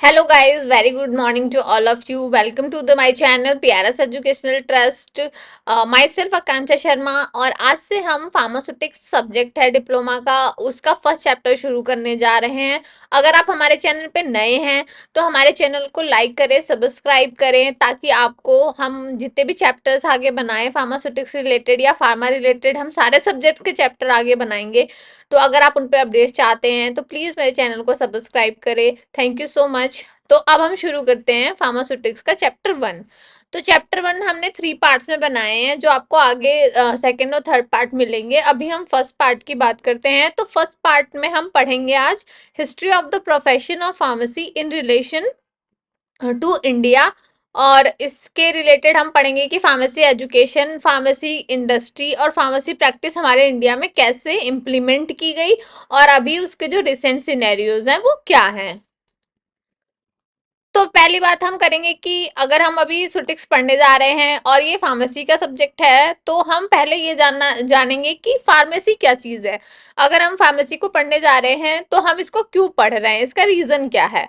Hello guys, very good morning to all of you. Welcome to the my channel PRS Educational Trust. Myself आकांक्षा शर्मा और आज से हम pharmaceutics subject है diploma का उसका फर्स्ट चैप्टर शुरू करने जा रहे हैं। अगर आप हमारे चैनल पे नए हैं तो हमारे चैनल को लाइक करें, सब्सक्राइब करें ताकि आपको हम जितने भी चैप्टर्स आगे बनाए फार्मास्यूटिक्स रिलेटेड या फार्मा रिलेटेड हम सारे सब्जेक्ट के चैप्टर आगे बनाएंगे। तो अगर आप उन पर अपडेट्स चाहते हैं तो प्लीज़ मेरे चैनल को सब्सक्राइब करें। Thank you so much. तो अब हम शुरू करते हैं फार्मास्यूटिक्स का चैप्टर 1। तो चैप्टर 1 हमने 3 पार्ट्स में बनाए हैं जो आपको आगे सेकेंड और थर्ड पार्ट मिलेंगे। अभी हम फर्स्ट पार्ट की बात करते हैं। तो फर्स्ट पार्ट में हम पढ़ेंगे आज history of the profession of pharmacy in relation to India. और इसके रिलेटेड हम पढ़ेंगे कि फार्मेसी एजुकेशन, फार्मेसी इंडस्ट्री और फार्मेसी प्रैक्टिस हमारे इंडिया में कैसे इम्प्लीमेंट की गई और अभी उसके जो रिसेंट सिनेरियोज हैं वो क्या हैं। तो पहली बात हम करेंगे कि अगर हम अभी सुटिक्स पढ़ने जा रहे हैं और ये फार्मेसी का सब्जेक्ट है तो हम पहले ये जानेंगे कि फार्मेसी क्या चीज़ है। अगर हम फार्मेसी को पढ़ने जा रहे हैं तो हम इसको क्यों पढ़ रहे हैं, इसका रीज़न क्या है।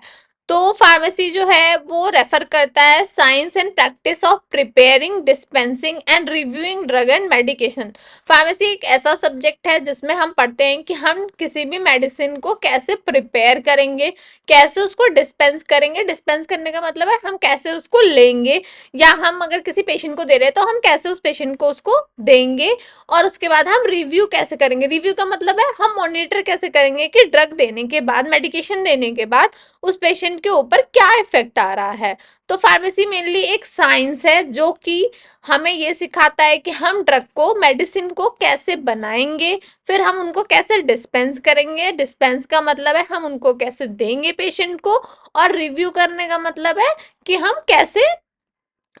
तो फार्मेसी जो है वो रेफर करता है science and practice of preparing, dispensing and reviewing drug and medication. Pharmacy एक ऐसा सब्जेक्ट है जिसमें हम पढ़ते हैं कि हम किसी भी मेडिसिन को कैसे प्रिपेयर करेंगे, कैसे उसको डिस्पेंस करेंगे। डिस्पेंस करने का मतलब है हम कैसे उसको लेंगे, या हम अगर किसी पेशेंट को दे रहे हैं तो हम कैसे उस पेशेंट को उसको देंगे। और उसके बाद हम रिव्यू कैसे करेंगे। रिव्यू का मतलब है हम मॉनिटर कैसे करेंगे कि ड्रग देने के बाद, मेडिकेशन देने के बाद उस पेशेंट के ऊपर क्या इफेक्ट आ रहा है। तो फार्मेसी मेनली एक साइंस है जो कि हमें ये सिखाता है कि हम ड्रग को, मेडिसिन को कैसे बनाएंगे, फिर हम उनको कैसे डिस्पेंस करेंगे। डिस्पेंस का मतलब है हम उनको कैसे देंगे पेशेंट को, और रिव्यू करने का मतलब है कि हम कैसे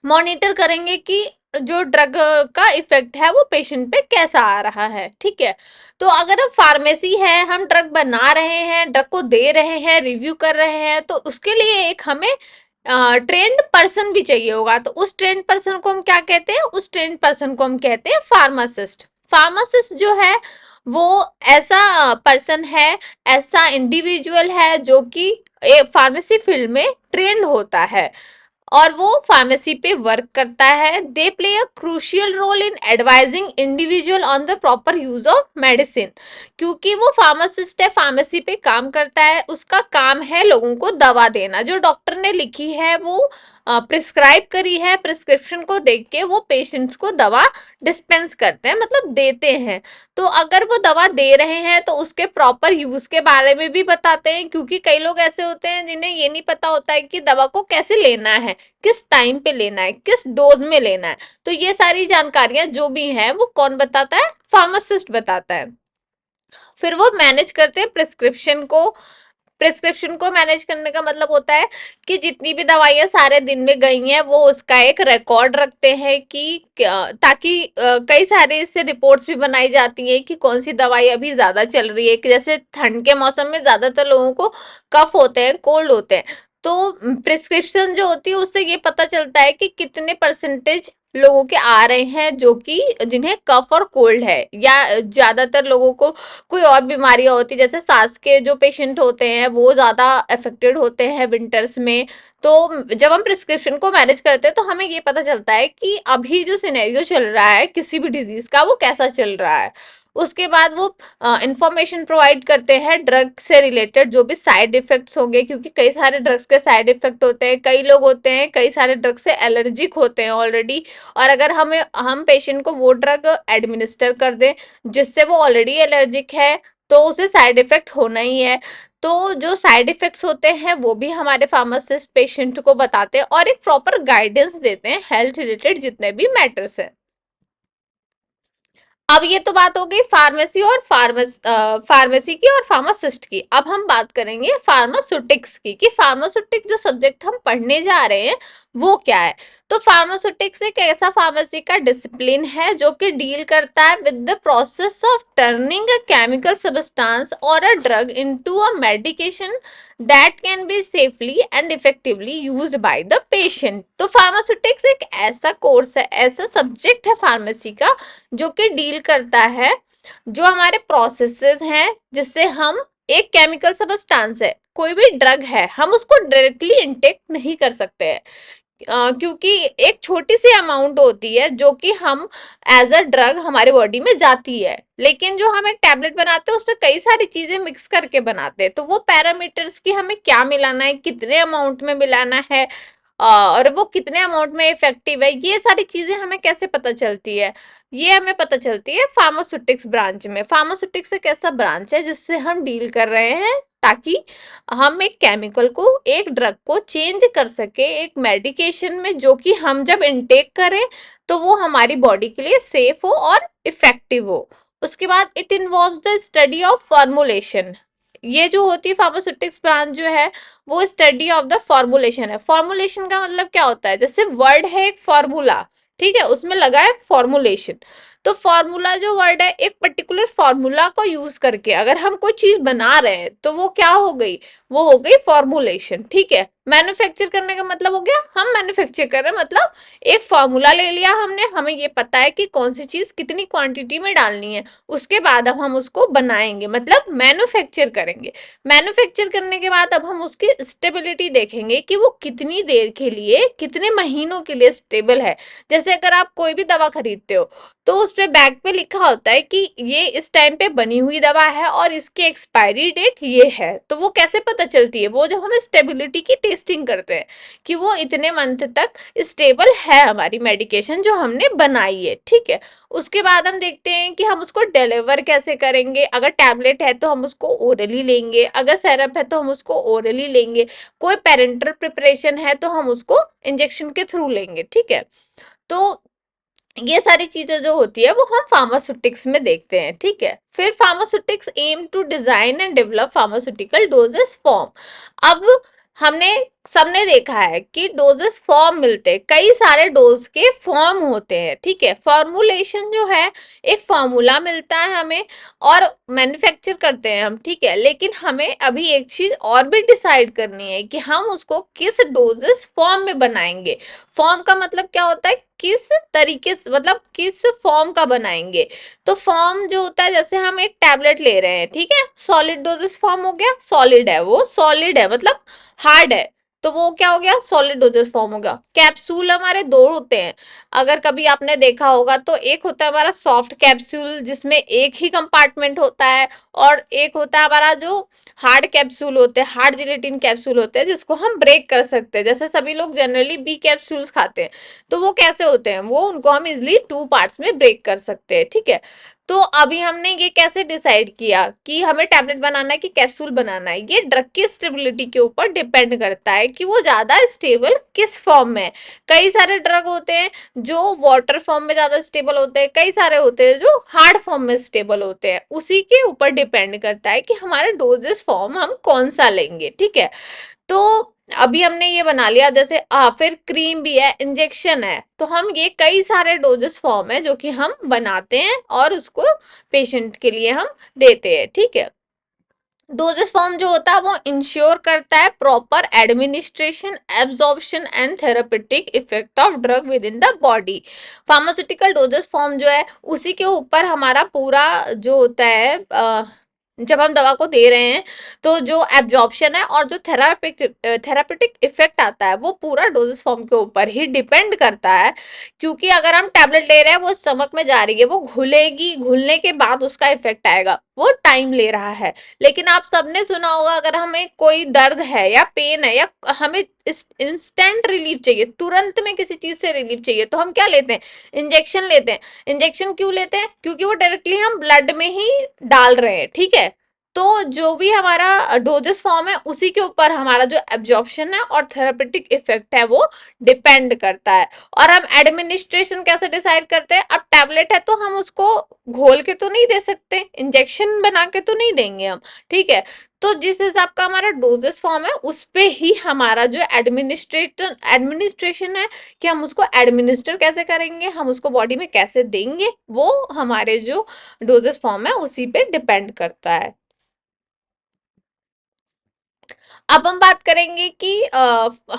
मॉनिटर करेंगे कि जो ड्रग का इफेक्ट है वो पेशेंट पे कैसा आ रहा है। ठीक है। तो अगर अब फार्मेसी है, हम ड्रग बना रहे हैं, ड्रग को दे रहे हैं, रिव्यू कर रहे हैं, तो उसके लिए एक हमें ट्रेंड पर्सन भी चाहिए होगा। तो उस ट्रेंड पर्सन को हम क्या कहते हैं, उस ट्रेंड पर्सन को हम कहते हैं फार्मासिस्ट। फार्मासिस्ट जो है वो ऐसा पर्सन है, ऐसा इंडिविजुअल है जो कि फार्मेसी फील्ड में ट्रेंड होता है और वो फार्मेसी पे वर्क करता है। They play a crucial role in advising individual on the proper use of medicine. क्योंकि वो फार्मासिस्ट है, फार्मेसी पे काम करता है, उसका काम है लोगों को दवा देना। जो डॉक्टर ने लिखी है वो प्रिस्क्राइब करी है, प्रिस्क्रिप्शन को देख के वो पेशेंट्स को दवा डिस्पेंस करते हैं, मतलब देते हैं। तो अगर वो दवा दे रहे हैं तो उसके प्रॉपर यूज के बारे में भी बताते हैं, क्योंकि कई लोग ऐसे होते हैं जिन्हें ये नहीं पता होता है कि दवा को कैसे लेना है, किस टाइम पे लेना है, किस डोज में लेना है। तो ये सारी जानकारियां जो भी हैं वो कौन बताता है, फार्मासिस्ट बताता है। फिर वो मैनेज करते हैं प्रिस्क्रिप्शन को। प्रिस्क्रिप्शन को मैनेज करने का मतलब होता है कि जितनी भी दवाइयाँ सारे दिन में गई हैं वो उसका एक रिकॉर्ड रखते हैं कि ताकि कई सारे इससे रिपोर्ट्स भी बनाई जाती हैं कि कौन सी दवाई अभी ज़्यादा चल रही है। कि जैसे ठंड के मौसम में ज़्यादातर लोगों को कफ होते हैं, कोल्ड होते हैं, तो प्रिस्क्रिप्शन जो होती है उससे ये पता चलता है कि कितने परसेंटेज लोगों के आ रहे हैं जो कि जिन्हें कफ और कोल्ड है, या ज़्यादातर लोगों को कोई और बीमारियां होती जैसे सांस के जो पेशेंट होते हैं वो ज़्यादा अफेक्टेड होते हैं विंटर्स में। तो जब हम प्रिस्क्रिप्शन को मैनेज करते हैं तो हमें ये पता चलता है कि अभी जो सिनेरियो चल रहा है किसी भी डिजीज का वो कैसा चल रहा है। उसके बाद वो इंफॉर्मेशन प्रोवाइड करते हैं ड्रग से रिलेटेड, जो भी साइड इफेक्ट्स होंगे, क्योंकि कई सारे ड्रग्स के साइड इफेक्ट होते हैं। कई लोग होते हैं कई सारे ड्रग से एलर्जिक होते हैं ऑलरेडी, और अगर हम पेशेंट को वो ड्रग एडमिनिस्टर कर दें जिससे वो ऑलरेडी एलर्जिक है तो उसे साइड इफेक्ट होना ही है। तो जो साइड इफेक्ट्स होते हैं वो भी हमारे फार्मासिस्ट पेशेंट को बताते हैं और एक प्रॉपर गाइडेंस देते हैं हेल्थ रिलेटेड जितने भी मैटर्स हैं। अब ये तो बात हो गई फार्मेसी और फार्मेसी की और फार्मासिस्ट की। अब हम बात करेंगे फार्मास्यूटिक्स की कि फार्मास्यूटिक्स जो सब्जेक्ट हम पढ़ने जा रहे हैं वो क्या है। तो फार्मास्यूटिक्स एक ऐसा फार्मेसी का डिसिप्लिन है जो कि डील करता है with the process of turning a chemical substance और a drug into a medication that can be safely and effectively used by the patient. तो फार्मास्यूटिक्स एक ऐसा कोर्स है, ऐसा सब्जेक्ट है फार्मेसी का जो कि डील करता है जो हमारे प्रोसेसेस हैं जिससे हम एक केमिकल सब्सटेंस है कोई भी ड्रग है हम उसको डायरेक्टली इनटेक नहीं कर सकते हैं, क्योंकि एक छोटी सी अमाउंट होती है जो कि हम एज अ ड्रग हमारे बॉडी में जाती है, लेकिन जो हम एक टैबलेट बनाते हैं उसमें कई सारी चीजें मिक्स करके बनाते हैं, तो वो पैरामीटर्स की हमें क्या मिलाना है, कितने अमाउंट में मिलाना है, और वो कितने अमाउंट में इफेक्टिव है, ये सारी चीजें हमें कैसे पता चलती है, ये हमें पता चलती है फार्मास्यूटिक्स ब्रांच में। फार्मास्यूटिक्स एक ऐसा ब्रांच है जिससे हम डील कर रहे हैं ताकि हम एक केमिकल को, एक ड्रग को चेंज कर सके एक मेडिकेशन में, जो कि हम जब इनटेक करें तो वो हमारी बॉडी के लिए सेफ हो और इफेक्टिव हो। उसके बाद it involves the study of formulation. ये जो होती है फार्मास्यूटिक्स ब्रांच जो है वो स्टडी ऑफ द फॉर्मुलेशन है। फॉर्मुलेशन का मतलब क्या होता है, जैसे वर्ड है एक फॉर्मूला, ठीक है, उसमें लगा है फॉर्मुलेशन, तो फॉर्मूला जो वर्ड है एक पर्टिकुलर फॉर्मूला को यूज करके अगर हम कोई चीज बना रहे हैं तो वो क्या हो गई, वो हो गई फॉर्मुलेशन, ठीक है। मैन्युफैक्चर करने का मतलब हो गया हम मैन्युफैक्चर कर रहे हैं, मतलब एक फॉर्मूला ले लिया हमने, हमें ये पता है कि कौन सी चीज कितनी क्वांटिटी में डालनी है, उसके बाद अब हम उसको बनाएंगे, मतलब मैन्युफैक्चर करेंगे। मैन्युफैक्चर करने के बाद अब हम उसकी स्टेबिलिटी देखेंगे कि वो कितनी देर के लिए, कितने महीनों के लिए स्टेबल है। जैसे अगर आप कोई भी दवा खरीदते हो तो उस पे बैग पे लिखा होता है कि ये इस टाइम पे बनी हुई दवा है और इसकी एक्सपायरी डेट ये है, तो वो कैसे पता चलती है, वो जब हम स्टेबिलिटी की टेस्टिंग करते हैं कि वो इतने मंथ तक स्टेबल है हमारी मेडिकेशन जो हमने बनाई है, ठीक है। उसके बाद हम देखते हैं कि हम उसको डिलीवर कैसे करेंगे, अगर टैबलेट है तो हम उसको ओरली लेंगे, अगर सिरप है तो हम उसको ओरली लेंगे, कोई पेरेंटल प्रिपरेशन है तो हम उसको इंजेक्शन के थ्रू लेंगे, ठीक है। तो ये सारी चीजें जो होती है वो हम फार्मास्यूटिक्स में देखते हैं, ठीक है। फिर pharmaceutics aim to design and develop pharmaceutical doses form. अब हमने सबने देखा है कि डोजेस फॉर्म मिलते हैं, कई सारे डोज के फॉर्म होते हैं, ठीक है। फॉर्मुलेशन जो है एक फॉर्मूला मिलता है हमें और मैन्युफैक्चर करते हैं हम, ठीक है, लेकिन हमें अभी एक चीज और भी डिसाइड करनी है कि हम उसको किस डोजेस फॉर्म में बनाएंगे। फॉर्म का मतलब क्या होता है, किस तरीके से, मतलब किस फॉर्म का बनाएंगे। तो फॉर्म जो होता है, जैसे हम एक टैबलेट ले रहे हैं, ठीक है, सॉलिड डोजेस फॉर्म हो गया, सॉलिड है, वो सॉलिड है मतलब हार्ड है, तो वो क्या हो गया, सॉलिड डोजेस फॉर्म हो गया। कैप्सूल हमारे दो होते हैं, अगर कभी आपने देखा होगा तो एक होता है हमारा सॉफ्ट कैप्सूल जिसमें एक ही कंपार्टमेंट होता है, और एक होता है हमारा जो हार्ड कैप्सूल होते हैं, हार्ड जिलेटिन कैप्सूल होते हैं जिसको हम ब्रेक कर सकते हैं। जैसे सभी लोग जनरली बी कैप्सूल्स खाते हैं, तो वो कैसे होते हैं, वो उनको हम इजिली टू पार्ट्स में ब्रेक कर सकते हैं, ठीक है। तो अभी हमने ये कैसे डिसाइड किया कि हमें टैबलेट बनाना है कि कैप्सूल बनाना है, ये ड्रग की स्टेबिलिटी के ऊपर डिपेंड करता है कि वो ज्यादा स्टेबल किस फॉर्म में है। कई सारे ड्रग होते हैं जो वाटर फॉर्म में ज्यादा स्टेबल होते हैं, कई सारे होते हैं जो हार्ड फॉर्म में स्टेबल होते हैं, उसी के ऊपर डिपेंड करता है कि हमारे डोजेस फॉर्म हम कौन सा लेंगे, ठीक है। तो अभी हमने ये बना लिया, जैसे फिर क्रीम भी है, इंजेक्शन है, तो हम ये कई सारे डोजेस फॉर्म है जो कि हम बनाते हैं और उसको पेशेंट के लिए हम देते हैं, ठीक है। डोजेस फॉर्म जो होता है वो इंश्योर करता है proper administration, absorption and therapeutic effect of drug with in the body. Pharmaceutical doses form जो है उसी के ऊपर हमारा पूरा जो होता है, जब हम दवा को दे रहे हैं तो जो एब्जॉर्प्शन है और जो थेरापेटिक इफेक्ट आता है वो पूरा डोजेस फॉर्म के ऊपर ही डिपेंड करता है। क्योंकि अगर हम टैबलेट ले रहे हैं वो स्टमक में जा रही है, वो घुलेगी, घुलने के बाद उसका इफेक्ट आएगा, वो टाइम ले रहा है। लेकिन आप सबने सुना होगा अगर हमें कोई दर्द है या पेन है या हमें इंस्टेंट रिलीफ चाहिए, तुरंत में किसी चीज से रिलीफ चाहिए, तो हम क्या लेते हैं, इंजेक्शन लेते हैं। इंजेक्शन क्यों लेते हैं, क्योंकि वो डायरेक्टली हम ब्लड में ही डाल रहे हैं, ठीक है। तो जो भी हमारा डोजेस फॉर्म है उसी के ऊपर हमारा जो एब्जॉर्प्शन है और थेरेपेटिक इफेक्ट है वो डिपेंड करता है। और हम एडमिनिस्ट्रेशन कैसे डिसाइड करते हैं, अब टैबलेट है तो हम उसको घोल के तो नहीं दे सकते, इंजेक्शन बना के तो नहीं देंगे हम, ठीक है। तो जिस हिसाब का हमारा डोजेस फॉर्म है उस पे ही हमारा जो एडमिनिस्ट्रेशन है कि हम उसको एडमिनिस्टर कैसे करेंगे, हम उसको बॉडी में कैसे देंगे, वो हमारे जो डोजेस फॉर्म है उसी पे डिपेंड करता है। अब हम बात करेंगे कि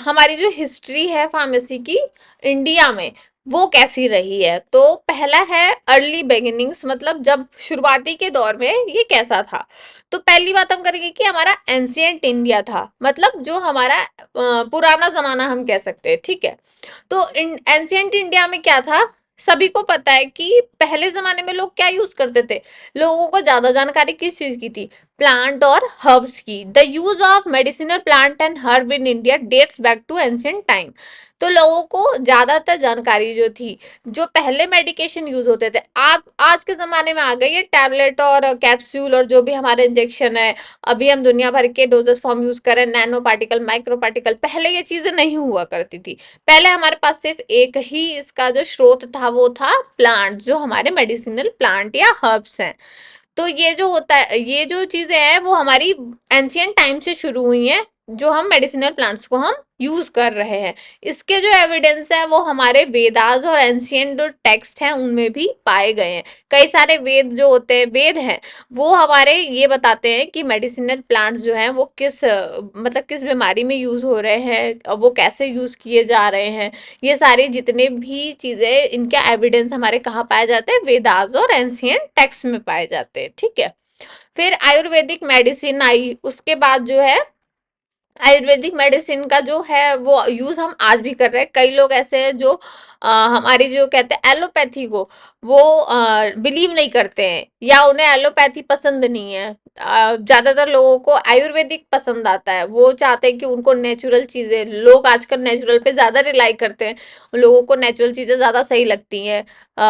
हमारी जो हिस्ट्री है फार्मेसी की इंडिया में, वो कैसी रही है। तो पहला है अर्ली बिगिनिंग्स, मतलब जब शुरुआती के दौर में ये कैसा था। तो पहली बात हम करेंगे कि हमारा एंशियंट इंडिया था, मतलब जो हमारा पुराना जमाना हम कह सकते हैं, ठीक है। तो एंशियंट इंडिया में क्या था, सभी को पता है कि पहले जमाने में लोग क्या यूज करते थे। लोगों को ज्यादा जानकारी किस चीज की थी, प्लांट और हर्ब्स की। The use of medicinal plant and herb in India dates back to ancient time. तो लोगों को ज्यादातर जानकारी जो थी, जो पहले मेडिकेशन यूज होते थे, आज के जमाने में आ गई है टैबलेट और कैप्सूल और जो भी हमारे इंजेक्शन है। अभी हम दुनिया भर के डोजेस फॉर्म यूज करें, नैनो पार्टिकल, माइक्रो पार्टिकल, पहले ये चीजें नहीं हुआ करती थी। पहले हमारे पास सिर्फ एक ही इसका जो स्रोत था वो था प्लांट, जो हमारे मेडिसिनल प्लांट या हर्ब्स हैं। तो ये जो होता है, ये जो चीजें हैं वो हमारी एंशियंट टाइम से शुरू हुई हैं, जो हम मेडिसिनल प्लांट्स को हम यूज कर रहे हैं। इसके जो एविडेंस है वो हमारे वेदास और एंशियंट जो टेक्स्ट हैं उनमें भी पाए गए हैं। कई सारे वेद जो होते हैं, वेद हैं, वो हमारे ये बताते हैं कि मेडिसिनल प्लांट्स जो हैं वो मतलब किस बीमारी में यूज हो रहे हैं, वो कैसे यूज किए जा रहे हैं। ये सारी जितने भी चीजें, इनका एविडेंस हमारे कहाँ पाए जाते हैं, वेदास और एंशियंट टेक्स्ट में पाए जाते हैं, ठीक है। फिर आयुर्वेदिक मेडिसिन आई, उसके बाद जो है आयुर्वेदिक मेडिसिन का जो है वो यूज हम आज भी कर रहे हैं। कई लोग ऐसे हैं जो हमारी जो कहते हैं एलोपैथी को, वो बिलीव नहीं करते हैं या उन्हें एलोपैथी पसंद नहीं है। ज्यादातर लोगों को आयुर्वेदिक पसंद आता है, वो चाहते हैं कि उनको नेचुरल चीजें, लोग आजकल नेचुरल पे ज्यादा रिलाई करते हैं। लोगों को नेचुरल चीजें ज्यादा सही लगती हैं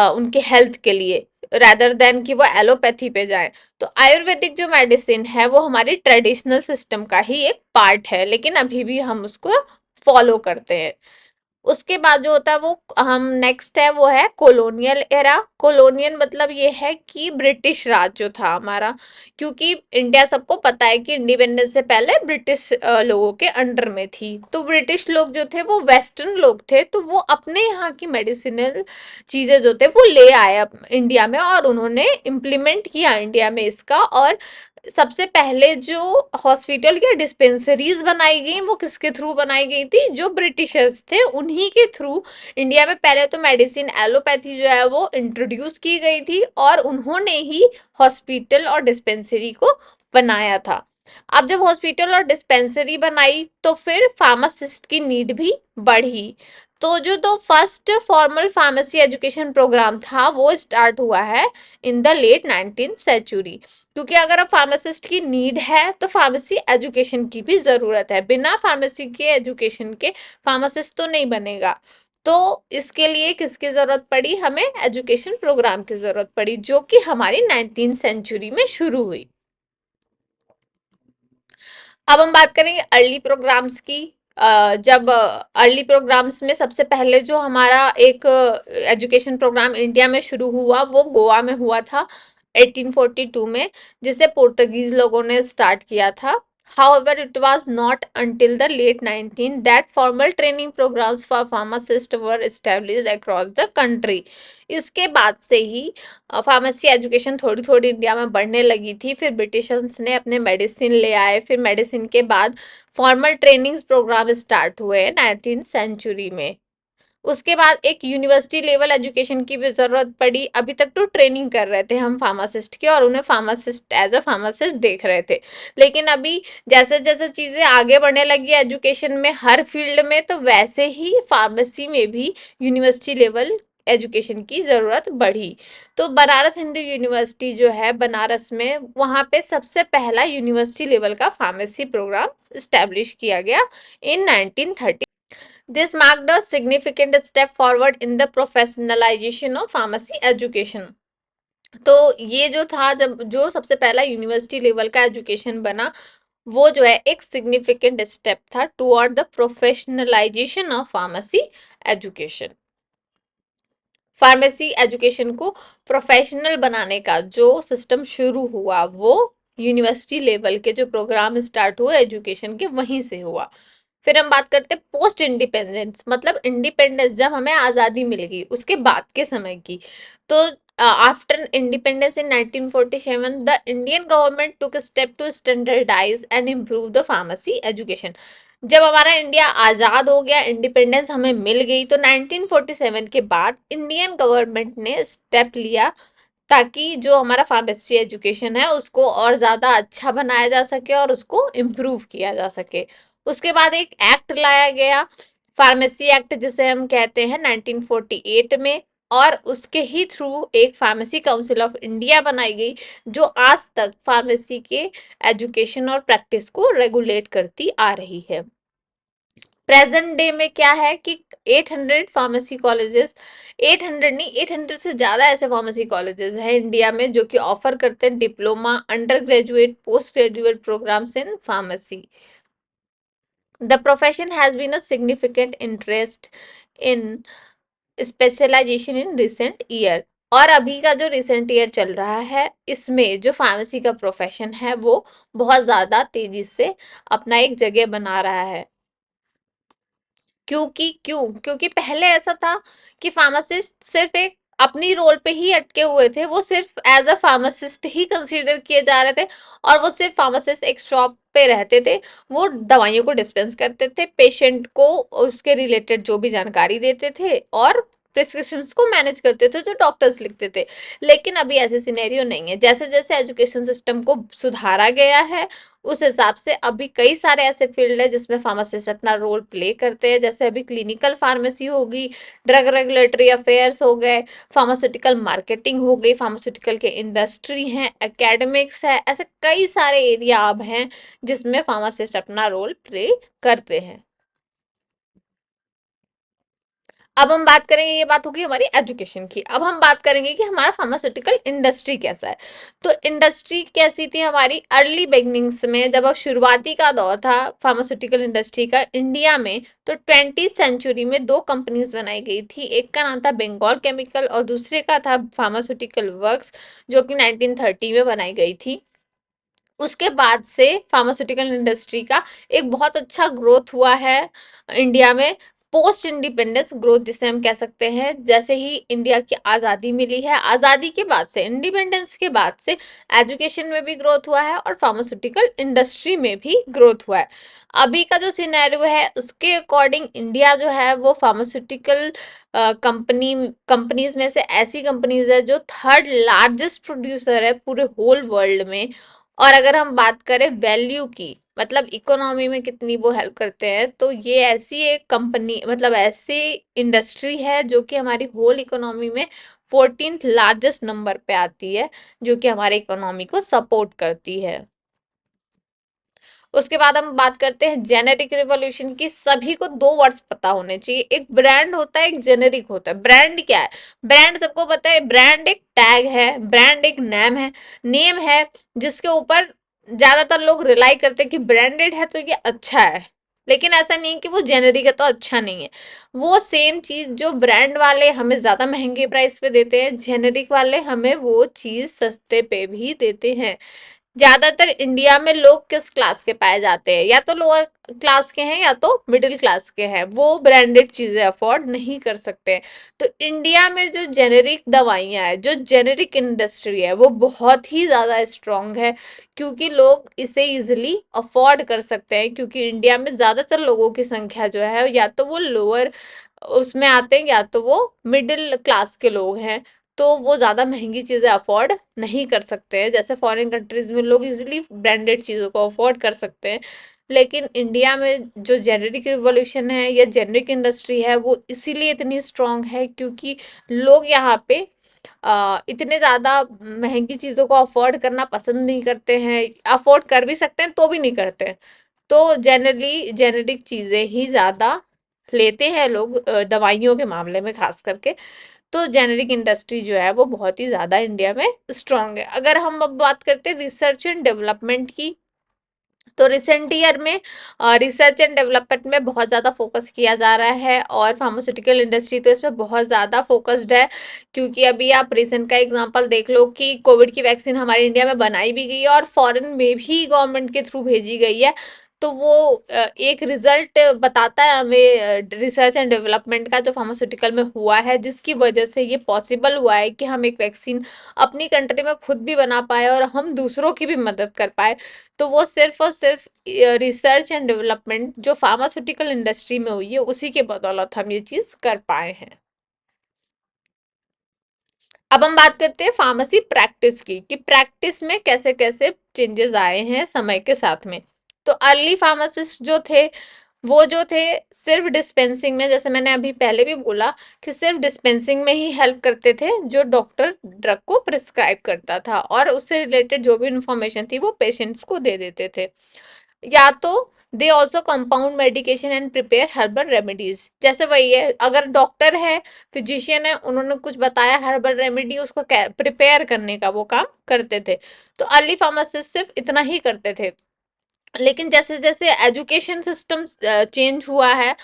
उनके हेल्थ के लिए, रादर देन कि वो एलोपैथी पे जाएं। तो आयुर्वेदिक जो मेडिसिन है वो हमारी ट्रेडिशनल सिस्टम का ही एक पार्ट है, लेकिन अभी भी हम उसको फॉलो करते हैं। उसके बाद जो होता है वो हम नेक्स्ट है वो है कॉलोनियल एरा। कॉलोनियल मतलब ये है कि ब्रिटिश राज जो था हमारा, क्योंकि इंडिया सबको पता है कि इंडिपेंडेंस से पहले ब्रिटिश लोगों के अंडर में थी। तो ब्रिटिश लोग जो थे वो वेस्टर्न लोग थे, तो वो अपने यहाँ की मेडिसिनल चीजें जो थे वो ले आए इंडिया में, और उन्होंने इम्प्लीमेंट किया इंडिया में इसका। और सबसे पहले जो हॉस्पिटल या डिस्पेंसरीज बनाई गई वो किसके थ्रू बनाई गई थी, जो ब्रिटिशर्स थे उन्हीं के थ्रू। इंडिया में पहले तो मेडिसिन एलोपैथी जो है वो इंट्रोड्यूस की गई थी, और उन्होंने ही हॉस्पिटल और डिस्पेंसरी को बनाया था। अब जब हॉस्पिटल और डिस्पेंसरी बनाई तो फिर फार्मासिस्ट की नीड भी बढ़ी। तो जो तो first formal pharmacy education programme था वो स्टार्ट हुआ है in the late 19th century. क्योंकि अगर अब फार्मासिस्ट की नीड है तो फार्मेसी एजुकेशन की भी जरूरत है। बिना फार्मेसी के एजुकेशन के फार्मासिस्ट तो नहीं बनेगा। तो इसके लिए किसकी जरूरत पड़ी, हमें एजुकेशन प्रोग्राम की जरूरत पड़ी, जो कि हमारी 19th सेंचुरी में शुरू हुई। अब हम बात करेंगे अर्ली प्रोग्राम्स की। जब अर्ली प्रोग्राम्स में सबसे पहले जो हमारा एक एजुकेशन प्रोग्राम इंडिया में शुरू हुआ वो गोवा में हुआ था 1842 में, जिसे पुर्तगीज लोगों ने स्टार्ट किया था। However, it was not until the late 19th that formal training programs for pharmacists were established across the country. इसके बाद से ही फार्मेसी एजुकेशन थोड़ी थोड़ी इंडिया में बढ़ने लगी थी। फिर ब्रिटिशर्स ने अपने मेडिसिन ले आए, फिर मेडिसिन के बाद फॉर्मल ट्रेनिंग प्रोग्राम स्टार्ट हुए 19th सेंचुरी में। उसके बाद एक यूनिवर्सिटी लेवल एजुकेशन की भी जरूरत पड़ी। अभी तक तो ट्रेनिंग कर रहे थे हम फार्मासिस्ट की, और उन्हें फार्मासिस्ट एज अ फार्मासिस्ट देख रहे थे। लेकिन अभी जैसे जैसे चीजें आगे बढ़ने लगी एजुकेशन में हर फील्ड में, तो वैसे ही फार्मेसी में भी यूनिवर्सिटी लेवल एजुकेशन की जरूरत बढ़ी। तो बनारस हिंदू यूनिवर्सिटी जो है बनारस में, वहां पे सबसे पहला यूनिवर्सिटी लेवल का फार्मेसी प्रोग्राम स्टैब्लिश किया गया इन 1930। This marked a significant step forward in the professionalization of pharmacy education. तो ये जो था, जब जो सबसे पहला यूनिवर्सिटी लेवल का एजुकेशन बना, वो जो है एक सिग्निफिकेंट स्टेप था toward the professionalisation of pharmacy education. Pharmacy education को प्रोफेशनल बनाने का जो सिस्टम शुरू हुआ वो यूनिवर्सिटी लेवल के जो प्रोग्राम स्टार्ट हुए एजुकेशन के, वहीं से हुआ। फिर हम बात करते हैं पोस्ट इंडिपेंडेंस, मतलब इंडिपेंडेंस जब हमें आज़ादी मिल गई उसके बाद के समय की। तो after independence in 1947 the Indian government took step to standardise and improve the pharmacy education. जब हमारा इंडिया आज़ाद हो गया, इंडिपेंडेंस हमें मिल गई, तो 1947 के बाद इंडियन गवर्नमेंट ने स्टेप लिया ताकि जो हमारा फार्मेसी एजुकेशन है उसको और ज़्यादा अच्छा बनाया जा सके और उसको इम्प्रूव किया जा सके। उसके बाद एक एक्ट लाया गया, फार्मेसी एक्ट जिसे हम कहते हैं, 1948 में। और उसके ही थ्रू एक फार्मेसी काउंसिल ऑफ इंडिया बनाई गई, जो आज तक फार्मेसी के एजुकेशन और प्रैक्टिस को रेगुलेट करती आ रही है। प्रेजेंट डे में क्या है कि 800 फार्मेसी कॉलेजेस, 800 नहीं, 800 से ज़्यादा ऐसे फार्मेसी कॉलेजेस हैं इंडिया में जो कि ऑफर करते हैं diploma, undergraduate, postgraduate programmes in pharmacy. The profession has been a significant interest in specialisation in recent year. और अभी का जो रिसेंट ईयर चल रहा है, इसमें जो फार्मेसी का प्रोफेशन है वो बहुत ज़्यादा तेज़ी से अपना एक जगह बना रहा है। क्योंकि पहले ऐसा था कि फार्मासिस्ट सिर्फ एक अपनी रोल पे ही अटके हुए थे, वो सिर्फ एज अ फार्मासिस्ट ही कंसीडर किए जा रहे थे, और वो सिर्फ फार्मासिस्ट एक शॉप पे रहते थे, वो दवाइयों को डिस्पेंस करते थे, पेशेंट को उसके रिलेटेड जो भी जानकारी देते थे और प्रिस्क्रिप्शंस को मैनेज करते थे जो डॉक्टर्स लिखते थे। लेकिन अभी ऐसे सिनेरियो नहीं है, जैसे जैसे एजुकेशन सिस्टम को सुधारा गया है उस हिसाब से अभी कई सारे ऐसे फील्ड है जिसमें फार्मासिस्ट अपना रोल प्ले करते हैं, जैसे अभी क्लिनिकल फार्मेसी होगी, ड्रग रेगुलेटरी अफेयर्स हो गए, फार्मास्यूटिकल मार्केटिंग हो गई, फार्मास्यूटिकल के इंडस्ट्री है, एकेडमिक्स है, ऐसे कई सारे एरिया अब हैं जिसमें फार्मासिस्ट अपना रोल प्ले करते हैं। अब हम बात करेंगे, ये बात होगी हमारी एजुकेशन की। अब हम बात करेंगे कि हमारा फार्मास्यूटिकल इंडस्ट्री कैसा है। तो इंडस्ट्री कैसी थी हमारी अर्ली बिगनिंग्स में, जब अब शुरुआती का दौर था फार्मास्यूटिकल इंडस्ट्री का इंडिया में, तो 20th सेंचुरी में दो कंपनीज बनाई गई थी। एक का नाम था बंगाल केमिकल और दूसरे का था फार्मास्यूटिकल वर्क्स, जो कि 1930 में बनाई गई थी। उसके बाद से फार्मास्यूटिकल इंडस्ट्री का एक बहुत अच्छा ग्रोथ हुआ है इंडिया में। पोस्ट इंडिपेंडेंस ग्रोथ जिसे हम कह सकते हैं, जैसे ही इंडिया की आज़ादी मिली है, आज़ादी के बाद से, इंडिपेंडेंस के बाद से एजुकेशन में भी ग्रोथ हुआ है और फार्मास्यूटिकल इंडस्ट्री में भी ग्रोथ हुआ है। अभी का जो सिनेरियो है उसके अकॉर्डिंग इंडिया जो है वो फार्मास्यूटिकल कंपनीज में से ऐसी कंपनीज है जो थर्ड लार्जेस्ट प्रोड्यूसर है पूरे होल वर्ल्ड में। और अगर हम बात करें वैल्यू की, मतलब इकोनॉमी में कितनी वो हेल्प करते हैं, तो ये ऐसी एक कंपनी, मतलब ऐसी इंडस्ट्री है जो कि हमारी होल इकोनॉमी में 14th लार्जेस्ट नंबर पे आती है, जो कि हमारे इकोनॉमी को सपोर्ट करती है। उसके बाद हम बात करते हैं जेनेरिक रिवॉल्यूशन की। सभी को दो वर्ड्स पता होने चाहिए, एक ब्रांड होता है, एक जेनेरिक होता है। ब्रांड क्या है? ब्रांड सबको पता है, ब्रांड एक टैग है, ब्रांड एक नेम है, नेम है जिसके ऊपर ज्यादातर लोग रिलाई करते हैं कि ब्रांडेड है तो ये अच्छा है। लेकिन ऐसा नहीं है कि वो जेनेरिक है तो अच्छा नहीं है। वो सेम चीज जो ब्रांड वाले हमें ज्यादा महंगे प्राइस पे देते हैं, जेनेरिक वाले हमें वो चीज सस्ते पे भी देते हैं। ज्यादातर इंडिया में लोग किस क्लास के पाए जाते हैं? या तो लोअर क्लास के हैं या तो मिडिल क्लास के हैं, वो ब्रांडेड चीजें अफोर्ड नहीं कर सकते हैं। तो इंडिया में जो जेनेरिक दवाइयां है, जो जेनेरिक इंडस्ट्री है, वो बहुत ही ज्यादा स्ट्रांग है, क्योंकि लोग इसे इजिली अफोर्ड कर सकते हैं, क्योंकि इंडिया में ज्यादातर लोगों की संख्या जो है या तो वो लोअर उसमें आते हैं या तो वो मिडिल क्लास के लोग हैं। तो वो ज़्यादा महंगी चीज़ें अफोर्ड नहीं कर सकते हैं, जैसे फॉरेन कंट्रीज में लोग इजीली ब्रांडेड चीज़ों को अफोर्ड कर सकते हैं। लेकिन इंडिया में जो जेनेरिक रिवॉल्यूशन है या जेनेरिक इंडस्ट्री है वो इसीलिए इतनी स्ट्रांग है क्योंकि लोग यहाँ पे इतने ज़्यादा महंगी चीज़ों को अफोर्ड करना पसंद नहीं करते हैं, अफोर्ड कर भी सकते हैं तो भी नहीं करते हैं। तो जनरली जेनेरिक चीज़ें ही ज़्यादा लेते हैं लोग, दवाइयों के मामले में खास करके। तो जेनेरिक इंडस्ट्री जो है वो बहुत ही ज़्यादा इंडिया में स्ट्रांग है। अगर हम अब बात करते हैं रिसर्च एंड डेवलपमेंट की, तो रिसेंट ईयर में रिसर्च एंड डेवलपमेंट में बहुत ज़्यादा फोकस किया जा रहा है, और फार्मास्यूटिकल इंडस्ट्री तो इसमें बहुत ज़्यादा फोकस्ड है। क्योंकि अभी आप रिसेंट का एग्जांपल देख लो कि कोविड की वैक्सीन हमारे इंडिया में बनाई भी गई है और फॉरेन में भी गवर्नमेंट के थ्रू भेजी गई है। तो वो एक रिजल्ट बताता है हमें रिसर्च एंड डेवलपमेंट का जो फार्मास्यूटिकल में हुआ है, जिसकी वजह से ये पॉसिबल हुआ है कि हम एक वैक्सीन अपनी कंट्री में खुद भी बना पाए और हम दूसरों की भी मदद कर पाए। तो वो सिर्फ और सिर्फ रिसर्च एंड डेवलपमेंट जो फार्मास्यूटिकल इंडस्ट्री में हुई है उसी के बदौलत हम ये चीज कर पाए हैं। अब हम बात करते हैं फार्मेसी प्रैक्टिस की, कि प्रैक्टिस में कैसे कैसे चेंजेस आए हैं समय के साथ में। तो अर्ली फार्मासिस्ट जो थे, वो जो थे सिर्फ डिस्पेंसिंग में, जैसे मैंने अभी पहले भी बोला कि सिर्फ डिस्पेंसिंग में ही हेल्प करते थे, जो डॉक्टर ड्रग को प्रिस्क्राइब करता था, और उससे रिलेटेड जो भी इंफॉर्मेशन थी वो पेशेंट्स को दे देते थे। या तो they also compound medication and prepare herbal remedies, जैसे वही है, अगर डॉक्टर है, फिजिशियन है, उन्होंने कुछ बताया हर्बल रेमेडी, उसको प्रिपेयर करने का वो काम करते थे। तो अर्ली फार्मासिस्ट सिर्फ इतना ही करते थे। लेकिन जैसे जैसे एजुकेशन सिस्टम चेंज हुआ है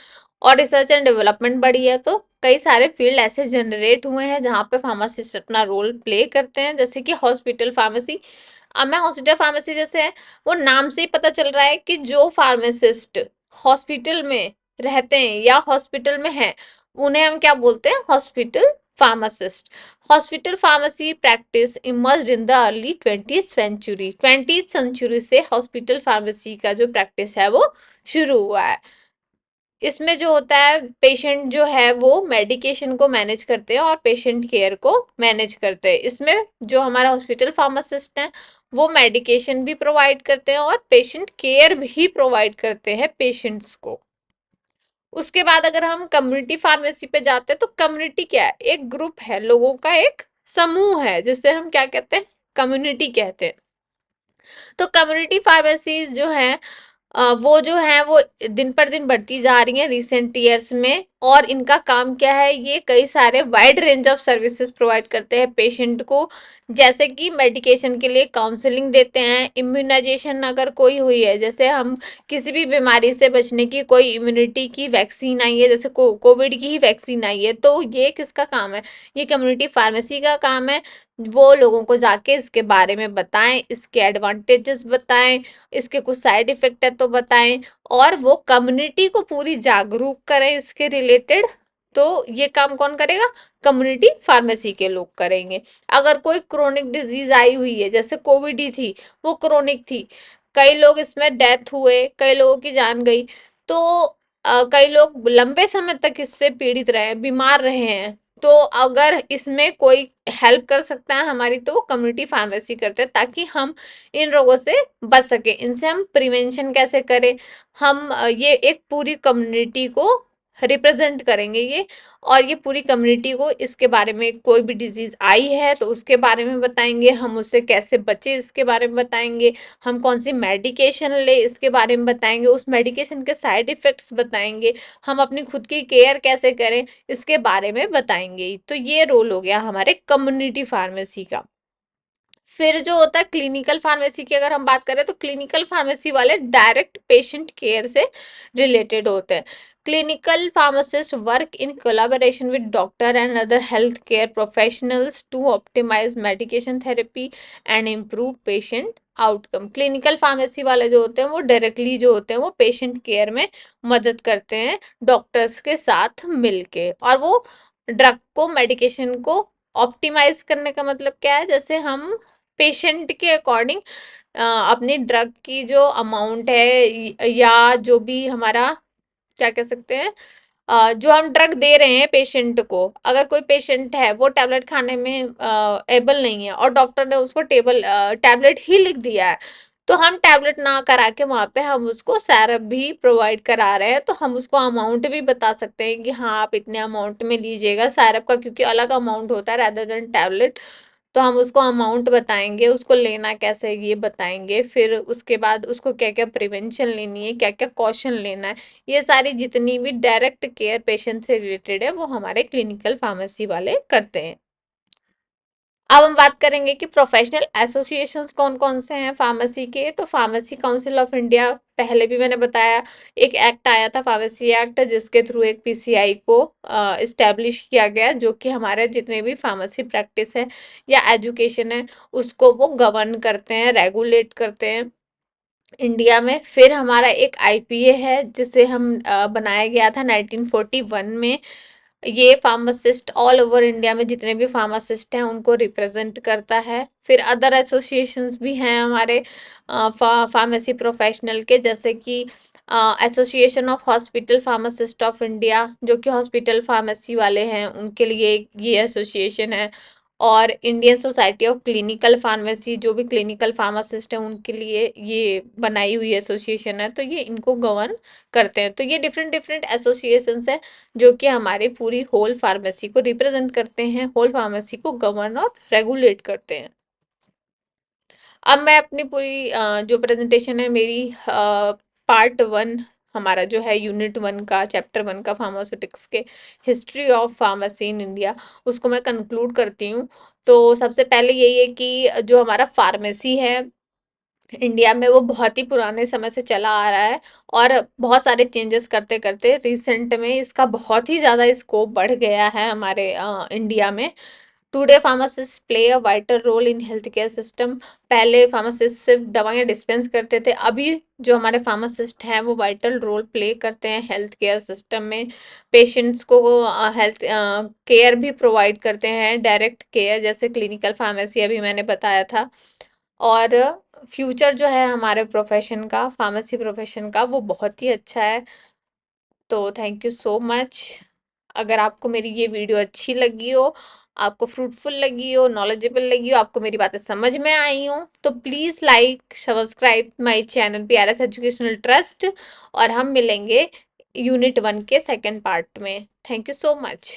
और रिसर्च एंड डेवलपमेंट बढ़ी है, तो कई सारे फील्ड ऐसे जनरेट हुए हैं जहाँ पे फार्मासिस्ट अपना रोल प्ले करते हैं, जैसे कि हॉस्पिटल फार्मेसी। अब मैं हॉस्पिटल फार्मेसी जैसे है, वो नाम से ही पता चल रहा है कि जो फार्मासिस्ट हॉस्पिटल में रहते हैं या हॉस्पिटल में हैं, उन्हें हम क्या बोलते हैं, hospital pharmacist. Hospital pharmacy practice emerged in the early 20th century से हॉस्पिटल फार्मेसी का जो प्रैक्टिस है वो शुरू हुआ है। इसमें जो होता है, पेशेंट जो है वो मेडिकेशन को मैनेज करते हैं और पेशेंट केयर को मैनेज करते हैं। इसमें जो हमारा हॉस्पिटल फार्मासिस्ट है, वो मेडिकेशन भी प्रोवाइड करते हैं और पेशेंट केयर भी प्रोवाइड करते हैं पेशेंट्स को। उसके बाद अगर हम कम्युनिटी फार्मेसी पे जाते हैं, तो कम्युनिटी क्या है, एक ग्रुप है, लोगों का एक समूह है, जिसे हम क्या कहते हैं, कम्युनिटी कहते हैं। तो कम्युनिटी फार्मेसीज जो हैं, वो जो है वो दिन पर दिन बढ़ती जा रही हैं रिसेंट ईयर्स में। और इनका काम क्या है, ये कई सारे wide range of services provide करते हैं पेशेंट को, जैसे कि मेडिकेशन के लिए काउंसलिंग देते हैं, इम्यूनाइजेशन अगर कोई हुई है, जैसे हम किसी भी बीमारी से बचने की कोई इम्यूनिटी की वैक्सीन आई है, जैसे कोविड की ही वैक्सीन आई है, तो ये किसका काम है, ये कम्युनिटी फार्मेसी का काम है। वो लोगों को जाके इसके बारे में बताएं, इसके एडवांटेजेस बताएं, इसके कुछ साइड इफेक्ट है तो बताएं, और वो कम्युनिटी को पूरी जागरूक करें इसके रिलेटेड। तो ये काम कौन करेगा, कम्युनिटी फार्मेसी के लोग करेंगे। अगर कोई क्रोनिक डिजीज आई हुई है, जैसे कोविड ही थी, वो क्रोनिक थी, कई लोग इसमें डेथ हुए, कई लोगों की जान गई, तो कई लोग लंबे समय तक इससे पीड़ित रहे, बीमार रहे हैं। तो अगर इसमें कोई हेल्प कर सकता है हमारी, तो वो कम्युनिटी फार्मेसी करते हैं, ताकि हम इन रोगों से बच सके। इनसे हम प्रिवेंशन कैसे करें, हम ये एक पूरी कम्युनिटी को रिप्रेजेंट करेंगे ये, और ये पूरी कम्युनिटी को इसके बारे में, कोई भी डिजीज आई है तो उसके बारे में बताएंगे, हम उससे कैसे बचे इसके बारे में बताएंगे, हम कौन सी मेडिकेशन ले इसके बारे में बताएंगे, उस मेडिकेशन के साइड इफेक्ट्स बताएंगे, हम अपनी खुद की केयर कैसे करें इसके बारे में बताएंगे। तो ये रोल हो गया हमारे कम्युनिटी फार्मेसी का। फिर जो होता है क्लिनिकल फार्मेसी की, अगर हम बात करें, तो क्लिनिकल फार्मेसी वाले डायरेक्ट पेशेंट केयर से रिलेटेड होते हैं। Clinical pharmacist work in collaboration with doctor and other health care professionals to optimise medication therapy and improve patient outcome. Clinical pharmacy वाले जो होते हैं, वो डायरेक्टली जो होते हैं वो पेशेंट केयर में मदद करते हैं डॉक्टर्स के साथ मिलके, और वो ड्रग को, मेडिकेशन को ऑप्टिमाइज करने का मतलब क्या है, जैसे हम पेशेंट के अकॉर्डिंग अपनी ड्रग की जो अमाउंट है, या जो भी हमारा क्या कह सकते हैं, जो हम ड्रग दे रहे हैं पेशेंट को, अगर कोई पेशेंट है वो टैबलेट खाने में एबल नहीं है और डॉक्टर ने उसको टैबलेट ही लिख दिया है, तो हम टैबलेट ना करा के वहां पे हम उसको सैरप भी प्रोवाइड करा रहे हैं, तो हम उसको अमाउंट भी बता सकते हैं कि हाँ आप इतने अमाउंट में लीजिएगा सैरप का, क्योंकि अलग अमाउंट होता है रेदर देन टैबलेट। तो हम उसको अमाउंट बताएंगे, उसको लेना कैसे है ये बताएंगे, फिर उसके बाद उसको क्या क्या प्रिवेंशन लेनी है, क्या क्या कॉशन लेना है, ये सारी जितनी भी डायरेक्ट केयर पेशेंट से रिलेटेड है वो हमारे क्लिनिकल फार्मेसी वाले करते हैं। अब हम बात करेंगे कि प्रोफेशनल एसोसिएशंस कौन कौन से हैं फार्मेसी के। तो फार्मेसी काउंसिल ऑफ इंडिया, पहले भी मैंने बताया, एक एक्ट आया था फार्मेसी एक्ट, जिसके थ्रू एक पीसीआई को इस्टेब्लिश किया गया, जो कि हमारे जितने भी फार्मेसी प्रैक्टिस है या एजुकेशन है उसको वो गवर्न करते हैं, रेगुलेट करते हैं। इंडिया में। फिर हमारा एक आईपीए है जिसे हम बनाया गया था 1941 में। ये फार्मासिस्ट ऑल ओवर इंडिया में जितने भी फार्मासिस्ट हैं उनको रिप्रेजेंट करता है। फिर अदर एसोसिएशंस भी हैं हमारे फार्मेसी प्रोफेशनल के, जैसे कि association of hospital pharmacist of India, जो कि हॉस्पिटल फार्मेसी वाले हैं उनके लिए ये एसोसिएशन है। और Indian society of clinical pharmacy, जो भी क्लिनिकल फार्मासिस्ट हैं उनके लिए ये बनाई हुई एसोसिएशन है, तो ये इनको गवर्न करते हैं। तो ये डिफरेंट डिफरेंट एसोसिएशंस हैं जो कि हमारी पूरी होल फार्मेसी को रिप्रेजेंट करते हैं, होल फार्मेसी को गवर्न और रेगुलेट करते हैं। अब मैं अपनी पूरी जो प्रेजेंटेशन है मेरी, पार्ट वन हमारा जो है यूनिट वन का, चैप्टर वन का, फार्मास्यूटिक्स के history of pharmacy in India, उसको मैं कंक्लूड करती हूँ। तो सबसे पहले यही है कि जो हमारा फार्मेसी है इंडिया में वो बहुत ही पुराने समय से चला आ रहा है, और बहुत सारे चेंजेस करते करते रिसेंट में इसका बहुत ही ज़्यादा स्कोप बढ़ गया है हमारे इंडिया में। Today pharmacist play a vital role in health care system. पहले फार्मासिस्ट सिर्फ दवाइयाँ डिस्पेंस करते थे, अभी जो हमारे फार्मासिस्ट हैं वो वाइटल रोल प्ले करते हैं हेल्थ केयर सिस्टम में। पेशेंट्स को हेल्थ केयर भी प्रोवाइड करते हैं, डायरेक्ट केयर, जैसे क्लिनिकल फार्मेसी अभी मैंने बताया था। और फ्यूचर जो है हमारे प्रोफेशन का, फार्मेसी प्रोफेशन का, वो बहुत ही अच्छा है। तो थैंक यू सो मच। अगर आपको मेरी ये वीडियो अच्छी लगी हो, आपको फ्रूटफुल लगी हो, नॉलेजेबल लगी हो, आपको मेरी बातें समझ में आई हो, तो please like subscribe my channel PRS educational trust. और हम मिलेंगे यूनिट वन के सेकंड पार्ट में। Thank you so much.